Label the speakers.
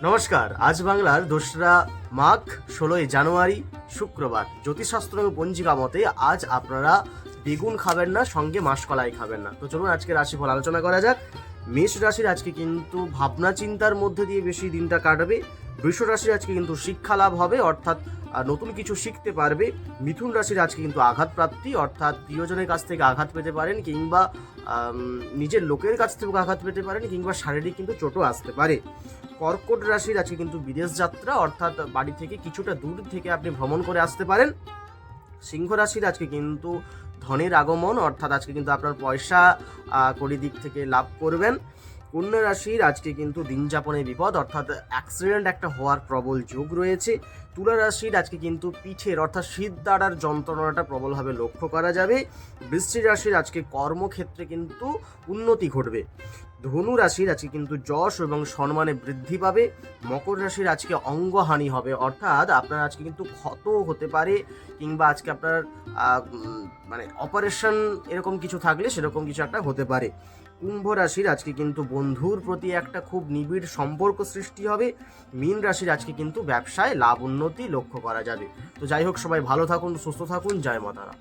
Speaker 1: নমস্কার। আজ বাংলার 2রা মাঘ 16ই জানুয়ারি শুক্রবার। জ্যোতিষশাস্ত্র এবং পঞ্জিকা মতে আজ আপনারা বেগুন খাবেন না, সঙ্গে মাসকলাই খাবেন না। তো চলুন আজকে রাশিফল আলোচনা করা যাক। মেষ রাশির আজকে কিন্তু ভাবনা চিন্তার মধ্যে দিয়ে বেশি দিনটা কাটবে। বৃষ রাশির আজকে কিন্তু শিক্ষা লাভ হবে, অর্থাৎ নতুন কিছু শিখতে পারবে। মিথুন রাশির আজকে কিন্তু আঘাত প্রাপ্তি, অর্থাৎ প্রিয়জনের কাছ থেকে আঘাত পেতে পারেন, কিংবা নিজের লোকের কাছ থেকে আঘাত পেতে পারেন, কিংবা শারীরিক কিন্তু চোটও আসতে পারে। কর্কট রাশির আজকে কিন্তু বিদেশ যাত্রা, অর্থাৎ বাড়ি থেকে কিছুটা দূর থেকে আপনি ভ্রমণ করে আসতে পারেন। সিংহ রাশির আজকে কিন্তু ধনের আগমন, অর্থাৎ আজকে কিন্তু আপনার পয়সা কড়ি দিক থেকে লাভ করবেন। কন্যা রাশির আজকে কিন্তু দিন যাপনে বিপদ, অর্থাৎ অ্যাক্সিডেন্ট একটা হওয়ার প্রবল যোগ রয়েছে। তুলা রাশির আজকে কিন্তু পিঠের অর্থাৎ শীত দাঁড়ার যন্ত্রণাটা প্রবলভাবে লক্ষ্য করা যাবে। বৃশ্চিক রাশির আজকে কর্মক্ষেত্রে কিন্তু উন্নতি ঘটবে। ধনু রাশির আজকে কিন্তু যশ এবং সম্মানে বৃদ্ধি পাবে। মকর রাশির আজকে অঙ্গহানি হবে, অর্থাৎ আপনার আজকে কিন্তু ক্ষত হতে পারে, কিংবা আজকে আপনার মানে অপারেশন এরকম কিছু থাকলে সেরকম কিছু একটা হতে পারে। কুম্ভ রাশির আজকে কিন্তু বন্ধুর প্রতি একটা খুব নিবিড় সম্পর্ক সৃষ্টি হবে। মীন রাশির আজকে কিন্তু ব্যবসায় লাভ উন্নতি লক্ষ্য করা যাবে। তো যাই হোক, সবাই ভালো থাকুন, সুস্থ থাকুন। জয় মাতারা।